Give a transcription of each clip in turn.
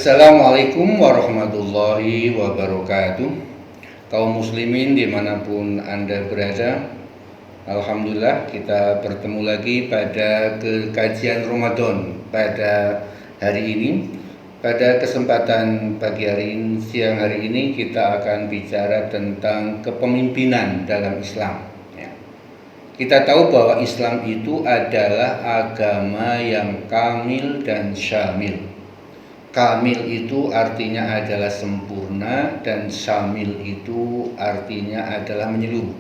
Assalamualaikum warahmatullahi wabarakatuh. Kaum muslimin dimanapun Anda berada, Alhamdulillah kita bertemu lagi pada kajian Ramadan pada hari ini. Pada kesempatan pagi hari ini, siang hari ini kita akan bicara tentang kepemimpinan dalam Islam. Kita tahu bahwa Islam itu adalah agama yang kamil dan syamil. Kamil itu artinya adalah sempurna dan syamil itu artinya adalah menyeluruh.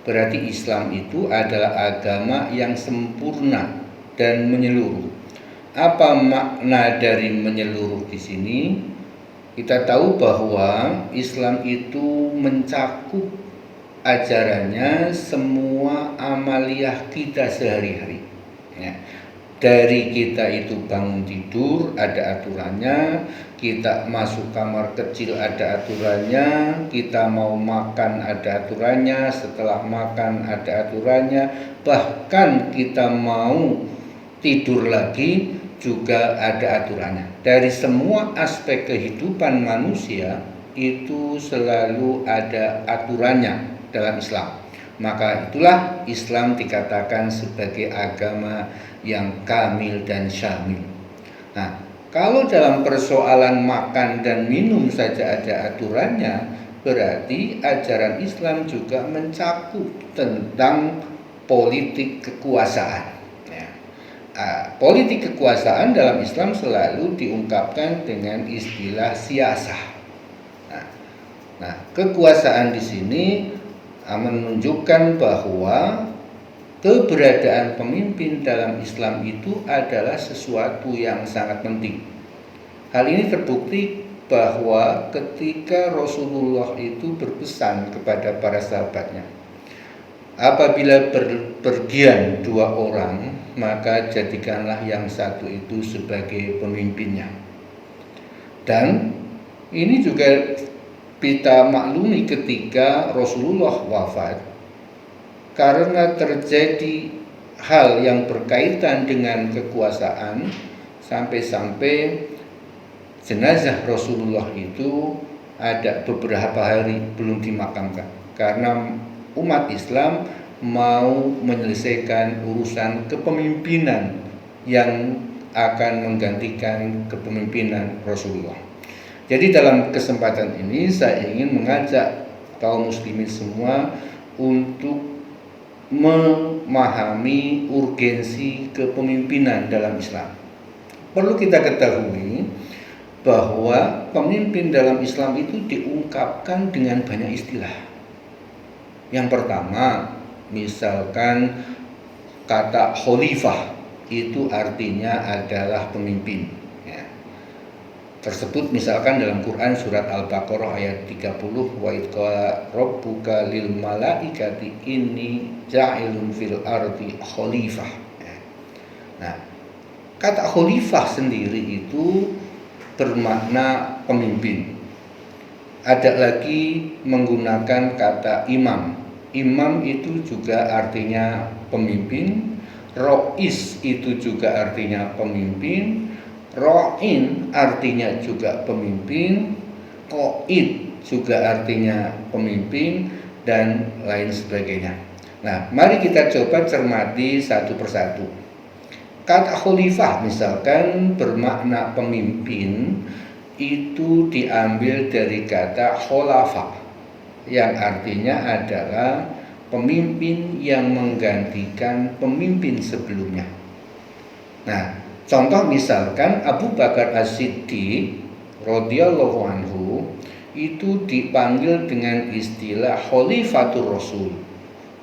Berarti Islam itu adalah agama yang sempurna dan menyeluruh. Apa makna dari menyeluruh di sini? Kita tahu bahwa Islam itu mencakup ajarannya semua amaliyah kita sehari-hari. Dari kita itu bangun tidur ada aturannya, kita masuk kamar kecil ada aturannya, kita mau makan ada aturannya, setelah makan ada aturannya, bahkan kita mau tidur lagi juga ada aturannya. Dari semua aspek kehidupan manusia itu selalu ada aturannya dalam Islam. Maka itulah Islam dikatakan sebagai agama yang kamil dan syamil. Nah, kalau dalam persoalan makan dan minum saja ada aturannya, berarti ajaran Islam juga mencakup tentang politik kekuasaan. Politik kekuasaan dalam Islam selalu diungkapkan dengan istilah siyasah. Nah, kekuasaan di sini menunjukkan bahwa keberadaan pemimpin dalam Islam itu adalah sesuatu yang sangat penting. Hal ini terbukti bahwa ketika Rasulullah itu berpesan kepada para sahabatnya, apabila berpergian dua orang, maka jadikanlah yang satu itu sebagai pemimpinnya. Dan ini juga kita maklumi ketika Rasulullah wafat, karena terjadi hal yang berkaitan dengan kekuasaan, sampai-sampai jenazah Rasulullah itu ada beberapa hari belum dimakamkan, karena umat Islam mau menyelesaikan urusan kepemimpinan yang akan menggantikan kepemimpinan Rasulullah. Jadi dalam kesempatan ini saya ingin mengajak kaum muslimin semua untuk memahami urgensi kepemimpinan dalam Islam. Perlu kita ketahui bahwa pemimpin dalam Islam itu diungkapkan dengan banyak istilah. Yang pertama, misalkan kata khalifah itu artinya adalah pemimpin. Tersebut misalkan dalam Quran surat Al-Baqarah ayat 30, wa idh qala rabbuka lil malaikati inni ja'ilun fil ardi khalifah. Nah, kata khalifah sendiri itu bermakna pemimpin. Ada lagi menggunakan kata imam. Imam itu juga artinya pemimpin. Rois itu juga artinya pemimpin. Ro'in artinya juga pemimpin, Qo'id juga artinya pemimpin, dan lain sebagainya. Nah, mari kita coba cermati satu persatu. Kata khalifah misalkan bermakna pemimpin, itu diambil dari kata khulafa, yang artinya adalah pemimpin yang menggantikan pemimpin sebelumnya. Nah, contoh misalkan Abu Bakar As-Siddiq radhiyallahu anhu itu dipanggil dengan istilah Khalifatur Rasul.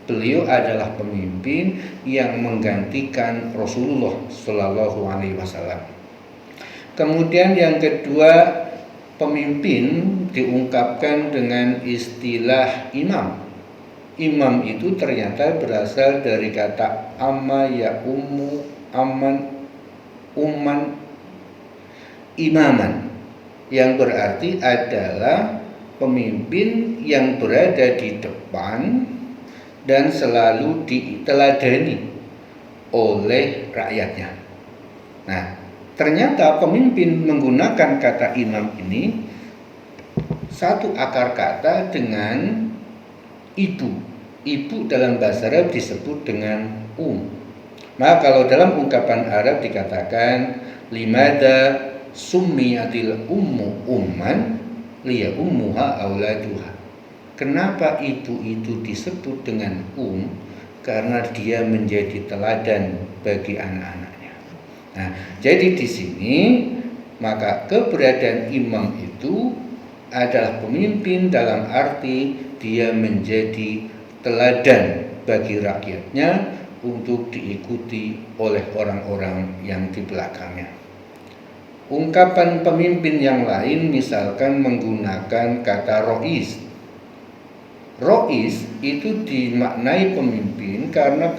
Beliau adalah pemimpin yang menggantikan Rasulullah Shallallahu Alaihi Wasallam. Kemudian yang kedua, pemimpin diungkapkan dengan istilah imam. Imam itu ternyata berasal dari kata amma ya ummu umman imaman, yang berarti adalah pemimpin yang berada di depan dan selalu diteladani oleh rakyatnya. Nah, Ternyata pemimpin menggunakan kata imam ini satu akar kata dengan ibu. Ibu dalam bahasa Arab disebut dengan Maka kalau dalam ungkapan Arab dikatakan limada summiyatil ummu umman liya ummuha auladuha. Kenapa ibu itu disebut dengan Karena dia menjadi teladan bagi anak-anaknya. Nah, jadi di sini maka keberadaan imam itu adalah pemimpin dalam arti dia menjadi teladan bagi rakyatnya untuk diikuti oleh orang-orang yang di belakangnya. Ungkapan pemimpin yang lain misalkan menggunakan kata rois. Rois itu dimaknai pemimpin karena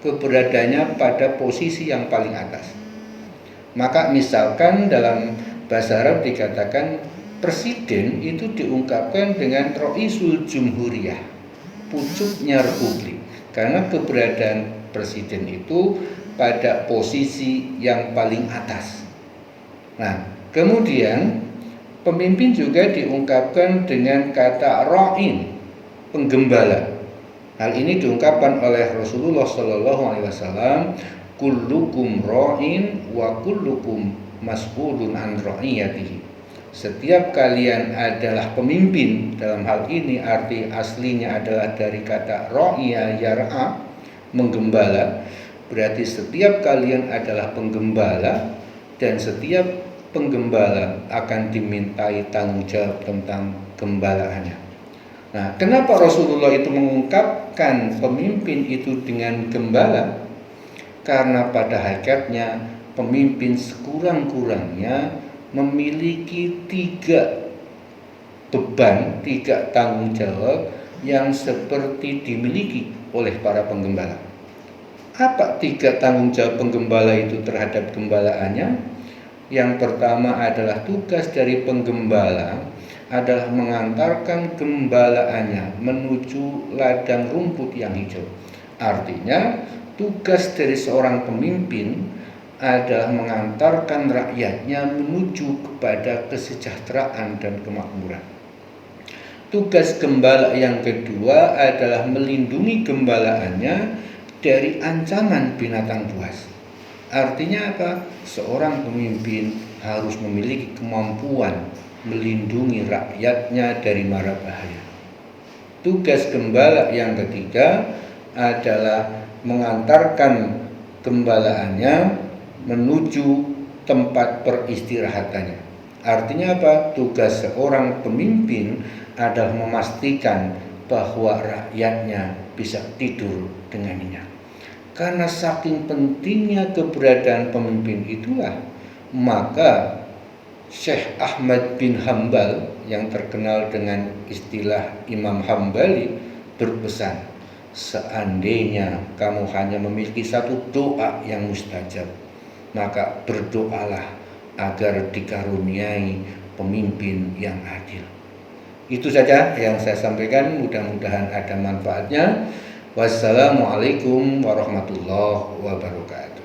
keberadaannya pada posisi yang paling atas. Maka misalkan dalam bahasa Arab dikatakan presiden itu diungkapkan dengan Roisul Jumhuriyah, pucuknya republik, karena keberadaan presiden itu pada posisi yang paling atas. Nah, kemudian pemimpin juga diungkapkan dengan kata ra'in, penggembala. Hal ini diungkapkan oleh Rasulullah SAW, kullukum ra'in wa kullukum mas'ulun an ra'iyatihi. Setiap kalian adalah pemimpin. Dalam hal ini arti aslinya adalah dari kata ro'ya yar'a, menggembala. Berarti setiap kalian adalah penggembala dan setiap penggembala akan dimintai tanggung jawab tentang gembalaannya. Nah, kenapa Rasulullah itu mengungkapkan pemimpin itu dengan gembala? Karena pada hakikatnya pemimpin sekurang-kurangnya memiliki 3 beban, 3 tanggung jawab yang seperti dimiliki oleh para penggembala. Apa 3 tanggung jawab penggembala itu terhadap gembalaannya? Yang pertama adalah tugas dari penggembala adalah mengantarkan gembalaannya menuju ladang rumput yang hijau. Artinya, tugas dari seorang pemimpin adalah mengantarkan rakyatnya menuju kepada kesejahteraan dan kemakmuran. Tugas gembala yang kedua adalah melindungi gembalaannya dari ancaman binatang buas. Artinya apa? Seorang pemimpin harus memiliki kemampuan melindungi rakyatnya dari mara bahaya. Tugas gembala yang ketiga adalah mengantarkan gembalaannya menuju tempat peristirahatannya. Artinya apa? Tugas seorang pemimpin adalah memastikan bahwa rakyatnya bisa tidur dengan nyenyak. Karena saking pentingnya keberadaan pemimpin itulah, maka Syekh Ahmad bin Hambal yang terkenal dengan istilah Imam Hambali berpesan, seandainya kamu hanya memiliki satu doa yang mustajab, maka berdoalah agar dikaruniai pemimpin yang adil. Itu saja yang saya sampaikan, mudah-mudahan ada manfaatnya. Wassalamualaikum warahmatullahi wabarakatuh.